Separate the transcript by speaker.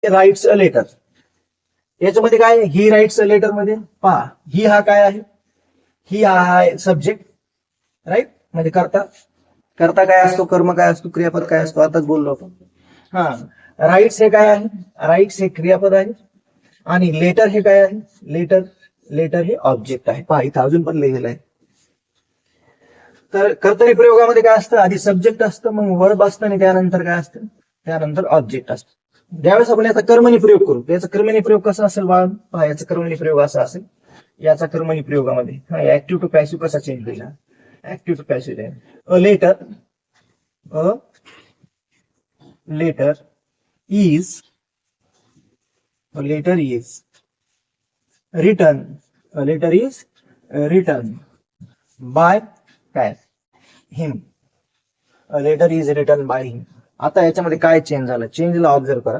Speaker 1: Rights a letter. याच्यामध्ये काय ही rights a letter मध्ये पहा, ही हा काय आहे, ही हा आहे सब्जेक्ट, राईट, म्हणजे करता. करता काय असतो, कर्म काय असतो, क्रियापद काय असतो, आताच बोललो आपण. हा, राईट्स हे काय आहे, राईट्स हे क्रियापद आहे आणि लेटर हे काय आहे, लेटर, लेटर हे ऑब्जेक्ट आहे. पहा इथं अजून पण लिहिलेलं आहे. तर कर्तरी प्रयोगामध्ये काय असतं, आधी सब्जेक्ट असतं, मग वर्ब असतं आणि त्यानंतर काय असतं, त्यानंतर ऑब्जेक्ट असतं. ज्यावेळेस आपण याचा कर्मणी प्रयोग करू, त्याचा कर्मणी प्रयोग कसा असेल बाळ, पहा याचा कर्मणी प्रयोग असा असेल. याचा कर्मणी प्रयोगामध्ये ऍक्टिव्ह टू पॅसिव्ह कसा चेंज केला, active to passive. A letter, a letter is, a letter is written, a letter is written by काय, him, a letter is written by him. आता याच्यामध्ये काय चेंज झालं, चेंजला ऑब्झर्व करा.